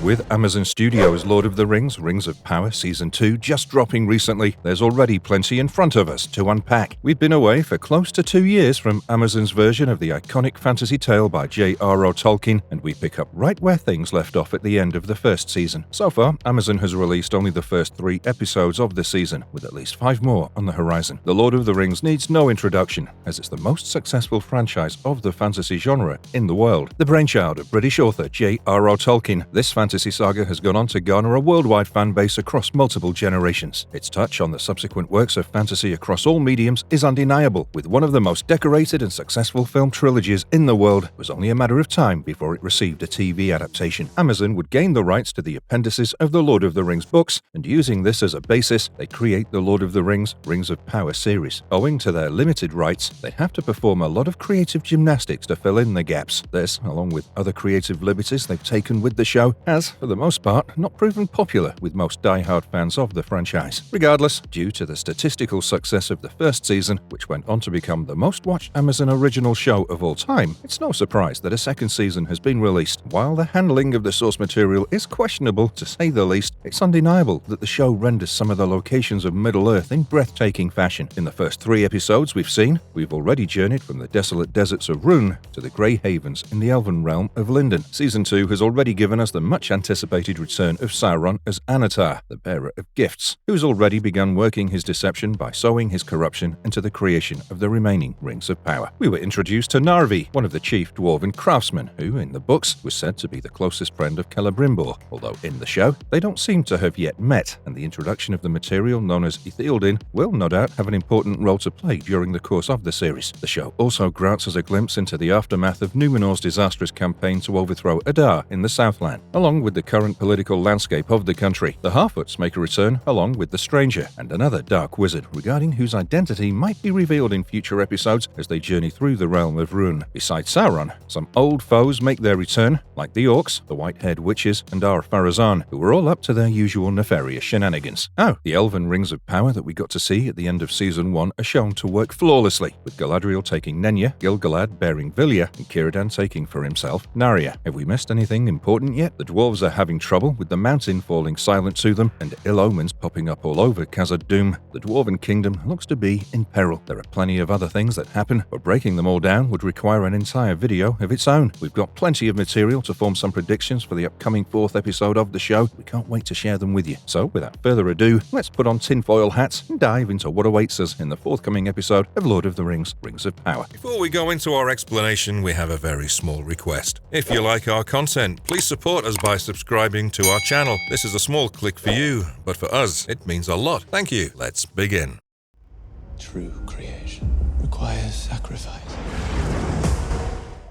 With Amazon Studios' Lord of the Rings, Rings of Power Season 2 just dropping recently, there's already plenty in front of us to unpack. We've been away for close to 2 years from Amazon's version of the iconic fantasy tale by J.R.R. Tolkien, and we pick up right where things left off at the end of the first season. So far, Amazon has released only the first 3 episodes of the season, with at least 5 more on the horizon. The Lord of the Rings needs no introduction, as it's the most successful franchise of the fantasy genre in the world. The brainchild of British author J.R.R. Tolkien, this fantasy saga has gone on to garner a worldwide fan base across multiple generations. Its touch on the subsequent works of fantasy across all mediums is undeniable. With one of the most decorated and successful film trilogies in the world, it was only a matter of time before it received a TV adaptation. Amazon would gain the rights to the appendices of the Lord of the Rings books, and using this as a basis, they create the Lord of the Rings, Rings of Power series. Owing to their limited rights, they have to perform a lot of creative gymnastics to fill in the gaps. This, along with other creative liberties they've taken with the show, has, for the most part, not proven popular with most die-hard fans of the franchise. Regardless, due to the statistical success of the first season, which went on to become the most-watched Amazon original show of all time, it's no surprise that a second season has been released. While the handling of the source material is questionable, to say the least, it's undeniable that the show renders some of the locations of Middle-earth in breathtaking fashion. In the first 3 episodes we've already journeyed from the desolate deserts of Rhûn to the Grey Havens in the elven realm of Lindon. Season 2 has already given us the much-anticipated return of Sauron as Anatar, the bearer of gifts, who's already begun working his deception by sowing his corruption into the creation of the remaining Rings of Power. We were introduced to Narvi, one of the chief dwarven craftsmen, who, in the books, was said to be the closest friend of Celebrimbor, although in the show, they don't seem to have yet met, and the introduction of the material known as Ithildin will no doubt have an important role to play during the course of the series. The show also grants us a glimpse into the aftermath of Númenor's disastrous campaign to overthrow Adar in the Southland, along with the current political landscape of the country. The Harfoots make a return along with the Stranger and another dark wizard regarding whose identity might be revealed in future episodes as they journey through the realm of Rhûn. Besides Sauron, some old foes make their return, like the Orcs, the White-Haired Witches, and Ar-Pharazôn, who were all up to their usual nefarious shenanigans. Oh, the elven Rings of Power that we got to see at the end of Season 1 are shown to work flawlessly, with Galadriel taking Nenya, Gil-galad bearing Vilya, and Círdan taking for himself Narya. Have we missed anything important yet? The dwarves are having trouble with the mountain falling silent to them, and ill omens popping up all over Khazad-dûm. The dwarven kingdom looks to be in peril. There are plenty of other things that happen, but breaking them all down would require an entire video of its own. We've got plenty of material to form some predictions for the upcoming 4th episode of the show. We can't wait to share them with you. So, without further ado, let's put on tinfoil hats and dive into what awaits us in the forthcoming episode of Lord of the Rings, Rings of Power. Before we go into our explanation, we have a very small request. If you like our content, please support us by subscribing to our channel. This is a small click for you, but for us, it means a lot. Thank you. Let's begin. True creation requires sacrifice.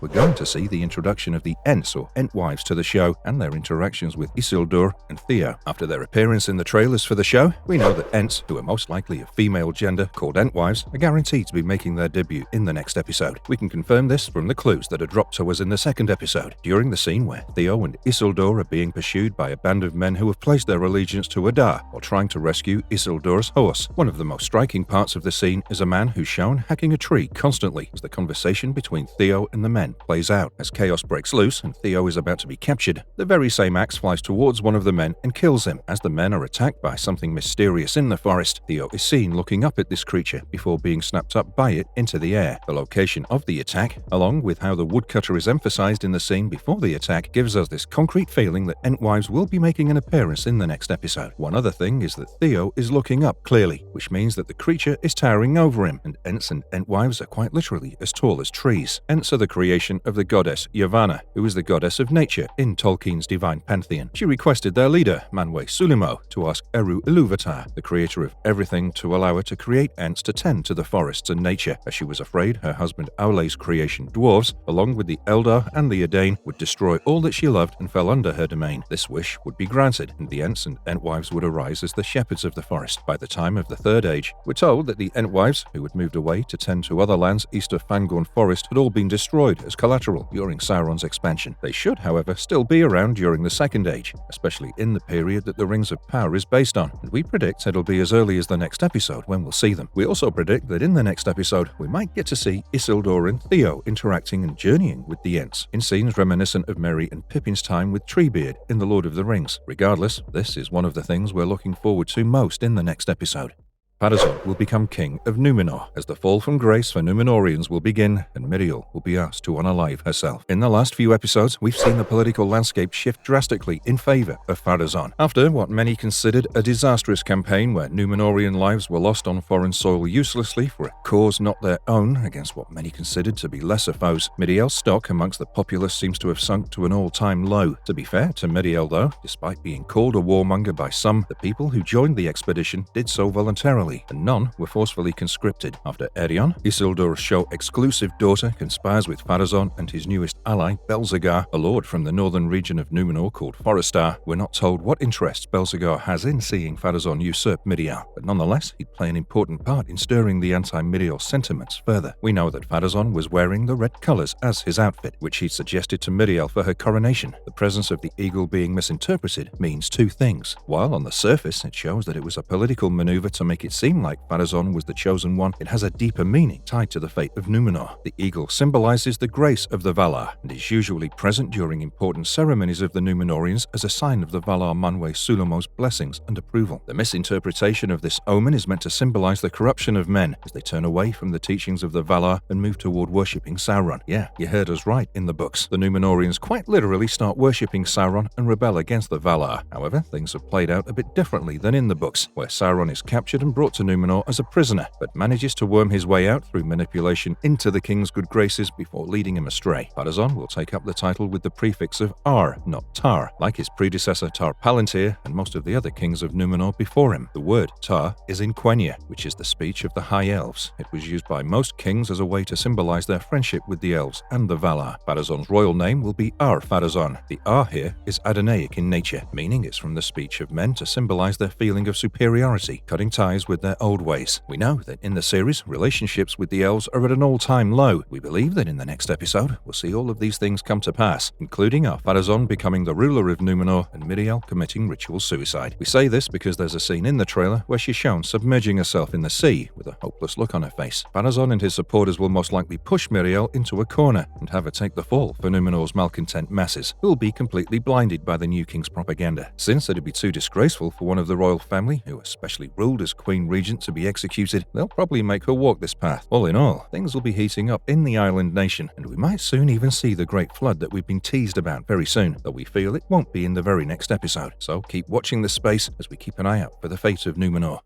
We're going to see the introduction of the Ents or Entwives to the show and their interactions with Isildur and Theo. After their appearance in the trailers for the show, we know that Ents, who are most likely of female gender called Entwives, are guaranteed to be making their debut in the next episode. We can confirm this from the clues that are dropped to us in the second episode. During the scene where Theo and Isildur are being pursued by a band of men who have placed their allegiance to Adar while trying to rescue Isildur's horse. One of the most striking parts of the scene is a man who's shown hacking a tree constantly as the conversation between Theo and the men plays out. As chaos breaks loose and Theo is about to be captured, the very same axe flies towards one of the men and kills him. As the men are attacked by something mysterious in the forest, Theo is seen looking up at this creature before being snapped up by it into the air. The location of the attack, along with how the woodcutter is emphasized in the scene before the attack, gives us this concrete feeling that Entwives will be making an appearance in the next episode. One other thing is that Theo is looking up clearly, which means that the creature is towering over him, and Ents and Entwives are quite literally as tall as trees. Ents are the creation of the goddess Yavanna, who is the goddess of nature in Tolkien's divine pantheon. She requested their leader, Manwë Sulimo, to ask Eru Ilúvatar, the creator of everything, to allow her to create Ents to tend to the forests and nature, as she was afraid her husband Aule's creation, dwarves, along with the Eldar and the Edain, would destroy all that she loved and fell under her domain. This wish would be granted, and the Ents and Entwives would arise as the shepherds of the forest. By the time of the Third Age, we're told that the Entwives, who had moved away to tend to other lands east of Fangorn Forest, had all been destroyed as as collateral during Sauron's expansion. They should, however, still be around during the Second Age, especially in the period that the Rings of Power is based on, and we predict it'll be as early as the next episode when we'll see them. We also predict that in the next episode, we might get to see Isildur and Theo interacting and journeying with the Ents, in scenes reminiscent of Merry and Pippin's time with Treebeard in The Lord of the Rings. Regardless, this is one of the things we're looking forward to most in the next episode. Pharazôn will become king of Numenor, as the fall from grace for Númenóreans will begin, and Miriel will be asked to unalive herself. In the last few episodes, we've seen the political landscape shift drastically in favor of Pharazôn. After what many considered a disastrous campaign where Númenórean lives were lost on foreign soil uselessly for a cause not their own against what many considered to be lesser foes, Miriel's stock amongst the populace seems to have sunk to an all-time low. To be fair to Miriel, though, despite being called a warmonger by some, the people who joined the expedition did so voluntarily, and none were forcefully conscripted. After Erion, Isildur's show-exclusive daughter, conspires with Pharazôn and his newest ally, Belzegar, a lord from the northern region of Numenor called Forrestar. We're not told what interests Belzegar has in seeing Pharazôn usurp Miriel, but nonetheless, he'd play an important part in stirring the anti-Miriel sentiments further. We know that Pharazôn was wearing the red colors as his outfit, which he'd suggested to Miriel for her coronation. The presence of the eagle being misinterpreted means two things. While on the surface, it shows that it was a political maneuver to make it seem like Pharazôn was the chosen one, it has a deeper meaning tied to the fate of Numenor. The eagle symbolizes the grace of the Valar, and is usually present during important ceremonies of the Númenóreans as a sign of the Valar Manwe Sulamo's blessings and approval. The misinterpretation of this omen is meant to symbolize the corruption of men as they turn away from the teachings of the Valar and move toward worshipping Sauron. Yeah, you heard us right in the books. The Númenóreans quite literally start worshipping Sauron and rebel against the Valar. However, things have played out a bit differently than in the books, where Sauron is captured and brought to Numenor as a prisoner, but manages to worm his way out through manipulation into the king's good graces before leading him astray. Pharazôn will take up the title with the prefix of Ar, not Tar, like his predecessor Tar Palantir and most of the other kings of Numenor before him. The word Tar is in Quenya, which is the speech of the High Elves. It was used by most kings as a way to symbolize their friendship with the elves and the Valar. Pharazôn's royal name will be Ar Pharazôn. The Ar here is Adonaic in nature, meaning it's from the speech of men to symbolize their feeling of superiority, cutting ties with their old ways. We know that in the series, relationships with the elves are at an all-time low. We believe that in the next episode, we'll see all of these things come to pass, including our Pharazôn becoming the ruler of Numenor and Miriel committing ritual suicide. We say this because there's a scene in the trailer where she's shown submerging herself in the sea with a hopeless look on her face. Pharazôn and his supporters will most likely push Miriel into a corner and have her take the fall for Numenor's malcontent masses, who will be completely blinded by the new king's propaganda. Since it'd be too disgraceful for one of the royal family, who especially ruled as Queen Regent, to be executed, they'll probably make her walk this path. All in all, things will be heating up in the island nation, and we might soon even see the great flood that we've been teased about very soon, though we feel it won't be in the very next episode. So keep watching this space as we keep an eye out for the fate of Numenor.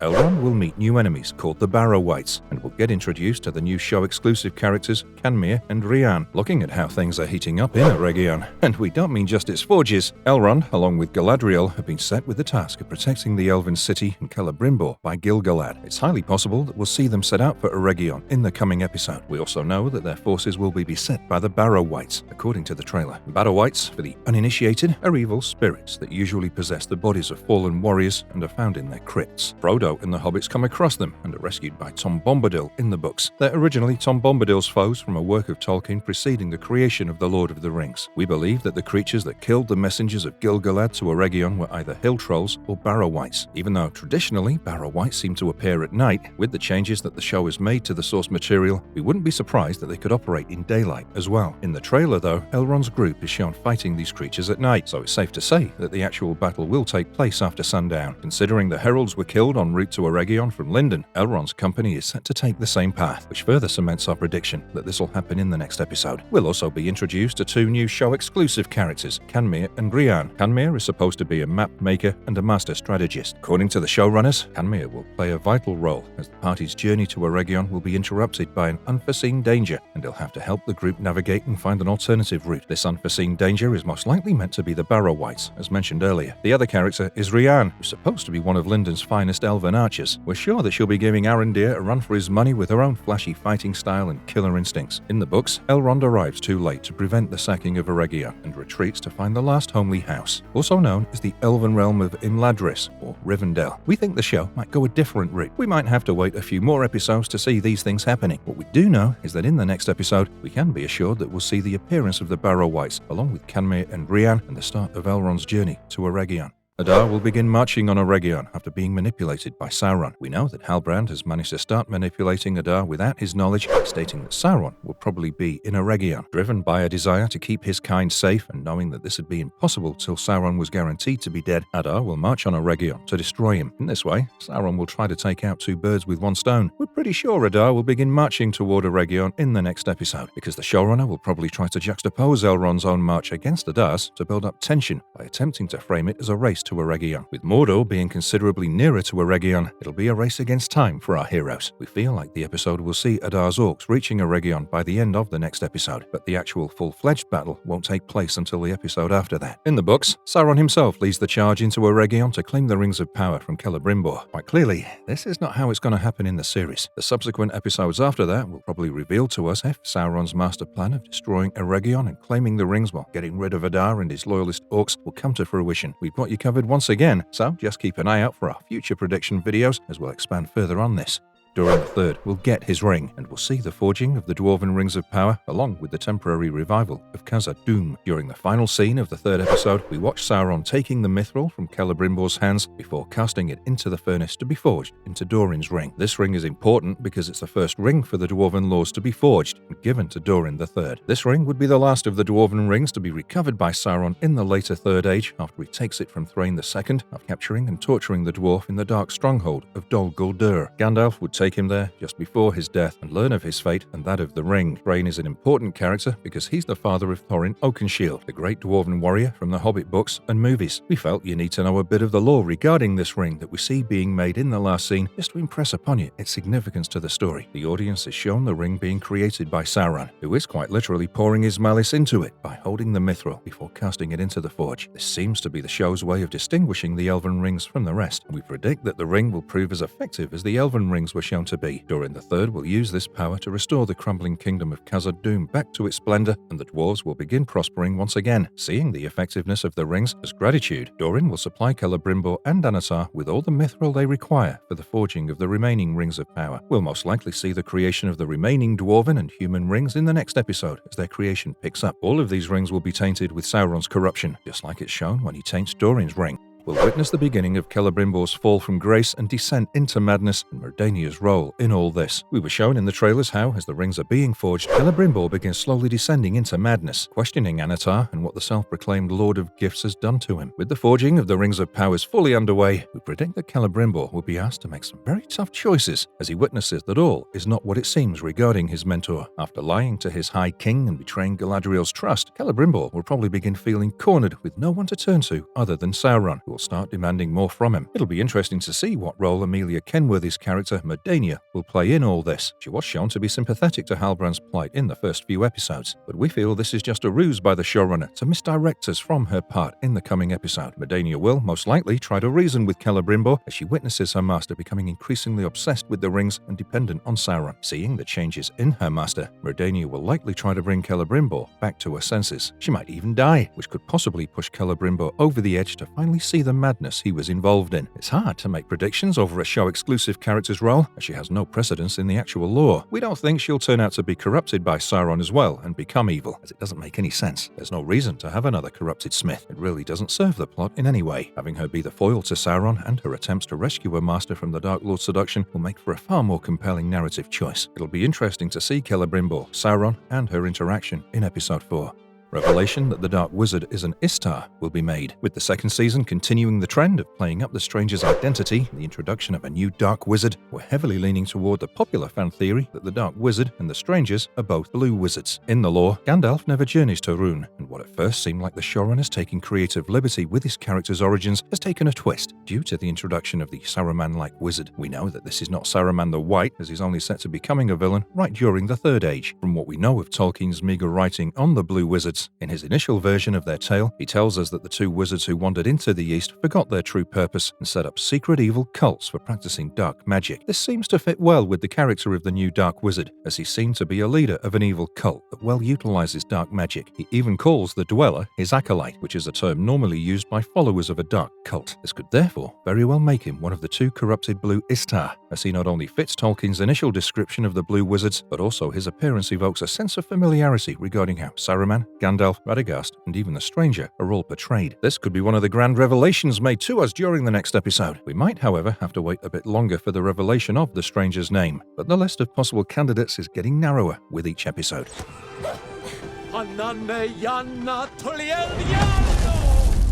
Elrond will meet new enemies called the Barrow-wights, and will get introduced to the new show-exclusive characters Canmir and Rian. Looking at how things are heating up in Eregion, and we don't mean just its forges, Elrond, along with Galadriel, have been set with the task of protecting the elven city in Celebrimbor by Gil-galad. It's highly possible that we'll see them set out for Eregion in the coming episode. We also know that their forces will be beset by the Barrow-wights, according to the trailer. Barrow-wights, for the uninitiated, are evil spirits that usually possess the bodies of fallen warriors and are found in their crypts. Frodo and the hobbits come across them and are rescued by Tom Bombadil in the books. They're originally Tom Bombadil's foes from a work of Tolkien preceding the creation of The Lord of the Rings. We believe that the creatures that killed the messengers of Gil-galad to Eregion were either hill trolls or Barrow-wights, even though traditionally Barrow-wights seem to appear at night. With the changes that the show has made to the source material, we wouldn't be surprised that they could operate in daylight as well. In the trailer though, Elrond's group is shown fighting these creatures at night, so it's safe to say that the actual battle will take place after sundown. Considering the heralds were killed en route to Eregion from Lindon, Elrond's company is set to take the same path, which further cements our prediction that this will happen in the next episode. We'll also be introduced to two new show-exclusive characters, Canmir and Rian. Canmir is supposed to be a map maker and a master strategist. According to the showrunners, Canmir will play a vital role as the party's journey to Eregion will be interrupted by an unforeseen danger, and he'll have to help the group navigate and find an alternative route. This unforeseen danger is most likely meant to be the Barrow-wights, as mentioned earlier. The other character is Rian, who's supposed to be one of Lindon's finest elven elven archers. We're sure that she'll be giving Arondir a run for his money with her own flashy fighting style and killer instincts. In the books, Elrond arrives too late to prevent the sacking of Eregion and retreats to find the last homely house, also known as the Elven realm of Imladris or Rivendell. We think the show might go a different route. We might have to wait a few more episodes to see these things happening. What we do know is that in the next episode, we can be assured that we'll see the appearance of the Barrow-wights, along with Canmere and Brienne, and the start of Elrond's journey to Eregion. Adar will begin marching on Eregion after being manipulated by Sauron. We know that Halbrand has managed to start manipulating Adar without his knowledge, stating that Sauron will probably be in Eregion. Driven by a desire to keep his kind safe and knowing that this would be impossible till Sauron was guaranteed to be dead, Adar will march on Eregion to destroy him. In this way, Sauron will try to take out two birds with one stone. We're pretty sure Adar will begin marching toward Eregion in the next episode, because the showrunner will probably try to juxtapose Elrond's own march against Adar's to build up tension by attempting to frame it as a race to Eregion. With Mordor being considerably nearer to Eregion, it'll be a race against time for our heroes. We feel like the episode will see Adar's orcs reaching Eregion by the end of the next episode, but the actual full-fledged battle won't take place until the episode after that. In the books, Sauron himself leads the charge into Eregion to claim the Rings of Power from Celebrimbor. Quite clearly, this is not how it's going to happen in the series. The subsequent episodes after that will probably reveal to us if Sauron's master plan of destroying Eregion and claiming the rings while getting rid of Adar and his loyalist orcs will come to fruition. We've got you covered once again, so just keep an eye out for our future prediction videos as we'll expand further on this. Doran the Third will get his ring, and we'll see the forging of the Dwarven Rings of Power, along with the temporary revival of Khazad-dûm. During the final scene of the third episode, we watch Sauron taking the mithril from Celebrimbor's hands before casting it into the furnace to be forged into Doran's ring. This ring is important because it's the first ring for the Dwarven lords to be forged and given to Doran the Third. This ring would be the last of the Dwarven rings to be recovered by Sauron in the later Third Age after he takes it from Thrain II after capturing and torturing the dwarf in the dark stronghold of Dol Guldur. Gandalf would take him there just before his death and learn of his fate and that of the ring. Thrain is an important character because he's the father of Thorin Oakenshield, the great dwarven warrior from the Hobbit books and movies. We felt you need to know a bit of the lore regarding this ring that we see being made in the last scene just to impress upon you its significance to the story. The audience is shown the ring being created by Sauron, who is quite literally pouring his malice into it by holding the mithril before casting it into the forge. This seems to be the show's way of distinguishing the elven rings from the rest. We predict that the ring will prove as effective as the elven rings were shown to be. Doran the Third will use this power to restore the crumbling kingdom of Khazad-dûm back to its splendor, and the dwarves will begin prospering once again. Seeing the effectiveness of the rings as gratitude, Doran will supply Celebrimbor and Anatar with all the mithril they require for the forging of the remaining Rings of Power. We'll most likely see the creation of the remaining dwarven and human rings in the next episode as their creation picks up. All of these rings will be tainted with Sauron's corruption, just like it's shown when he taints Doran's ring. We'll witness the beginning of Celebrimbor's fall from grace and descent into madness, and Merdania's role in all this. We were shown in the trailers how, as the rings are being forged, Celebrimbor begins slowly descending into madness, questioning Anatar and what the self-proclaimed Lord of Gifts has done to him. With the forging of the Rings of Powers fully underway, we predict that Celebrimbor will be asked to make some very tough choices as he witnesses that all is not what it seems regarding his mentor. After lying to his High King and betraying Galadriel's trust, Celebrimbor will probably begin feeling cornered with no one to turn to other than Sauron, who will start demanding more from him. It'll be interesting to see what role Amelia Kenworthy's character Merdania will play in all this. She was shown to be sympathetic to Halbrand's plight in the first few episodes, but we feel this is just a ruse by the showrunner to misdirect us from her part in the coming episode. Merdania will most likely try to reason with Celebrimbor as she witnesses her master becoming increasingly obsessed with the rings and dependent on Sauron. Seeing the changes in her master, Merdania will likely try to bring Celebrimbor back to her senses. She might even die, which could possibly push Celebrimbor over the edge to finally see the madness he was involved in. It's hard to make predictions over a show-exclusive character's role, as she has no precedence in the actual lore. We don't think she'll turn out to be corrupted by Sauron as well and become evil, as it doesn't make any sense. There's no reason to have another corrupted Smith. It really doesn't serve the plot in any way. Having her be the foil to Sauron and her attempts to rescue her master from the Dark Lord's seduction will make for a far more compelling narrative choice. It'll be interesting to see Celebrimbor, Sauron, and her interaction in Episode 4. Revelation that the Dark Wizard is an Istar will be made, with the second season continuing the trend of playing up the stranger's identity and the introduction of a new Dark Wizard. We're heavily leaning toward the popular fan theory that the Dark Wizard and the strangers are both blue wizards. In the lore, Gandalf never journeys to Rhûn, and what at first seemed like the showrunners taking creative liberty with his character's origins has taken a twist due to the introduction of the Saruman-like wizard. We know that this is not Saruman the White, as he's only set to becoming a villain right during the Third Age. From what we know of Tolkien's meager writing on the blue wizards, candidates. In his initial version of their tale, he tells us that the two wizards who wandered into the East forgot their true purpose and set up secret evil cults for practicing dark magic. This seems to fit well with the character of the new Dark Wizard, as he seemed to be a leader of an evil cult that well utilizes dark magic. He even calls the Dweller his acolyte, which is a term normally used by followers of a dark cult. This could therefore very well make him one of the two corrupted Blue Istar, as he not only fits Tolkien's initial description of the Blue Wizards, but also his appearance evokes a sense of familiarity regarding how Saruman, Gandalf, Radagast, and even the Stranger are all portrayed. This could be one of the grand revelations made to us during the next episode. We might, however, have to wait a bit longer for the revelation of the Stranger's name, but the list of possible candidates is getting narrower with each episode.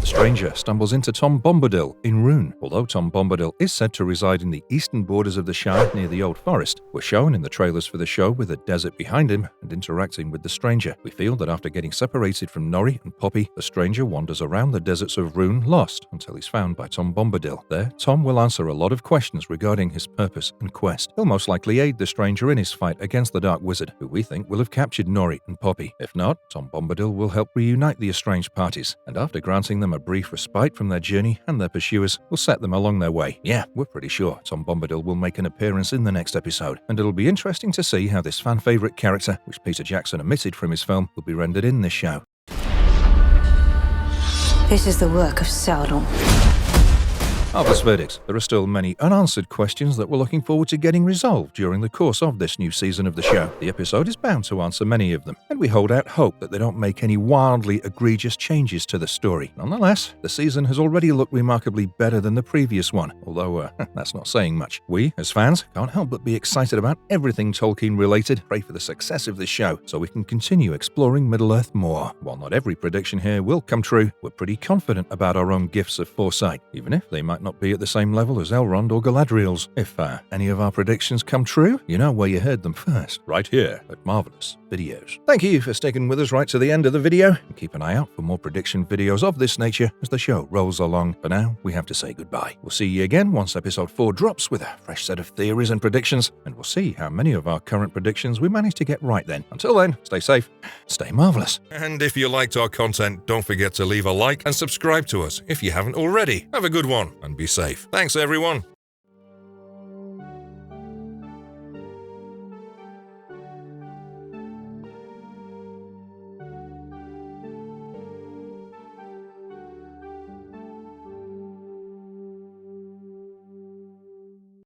The Stranger stumbles into Tom Bombadil in Rhûn. Although Tom Bombadil is said to reside in the eastern borders of the Shire near the Old Forest, we're shown in the trailers for the show with a desert behind him and interacting with the Stranger. We feel that after getting separated from Nori and Poppy, the Stranger wanders around the deserts of Rhûn lost until he's found by Tom Bombadil. There, Tom will answer a lot of questions regarding his purpose and quest. He'll most likely aid the Stranger in his fight against the Dark Wizard, who we think will have captured Nori and Poppy. If not, Tom Bombadil will help reunite the estranged parties, and after granting them a brief respite from their journey and their pursuers, will set them along their way. Yeah, we're pretty sure Tom Bombadil will make an appearance in the next episode, and it'll be interesting to see how this fan-favourite character, which Peter Jackson omitted from his film, will be rendered in this show. This is the work of Sauron. Marvelous verdicts. There are still many unanswered questions that we're looking forward to getting resolved during the course of this new season of the show. The episode is bound to answer many of them, and we hold out hope that they don't make any wildly egregious changes to the story. Nonetheless, the season has already looked remarkably better than the previous one, although that's not saying much. We, as fans, can't help but be excited about everything Tolkien related. Pray for the success of this show so we can continue exploring Middle-earth more. While not every prediction here will come true, we're pretty confident about our own gifts of foresight, even if they might not be at the same level as Elrond or Galadriel's. If any of our predictions come true, you know where you heard them first, right here at Marvelous Videos. Thank you for sticking with us right to the end of the video, and keep an eye out for more prediction videos of this nature as the show rolls along. For now, we have to say goodbye. We'll see you again once episode 4 drops with a fresh set of theories and predictions, and we'll see how many of our current predictions we manage to get right then. Until then, stay safe, stay marvelous. And if you liked our content, don't forget to leave a like and subscribe to us if you haven't already. Have a good one and be safe. Thanks, everyone.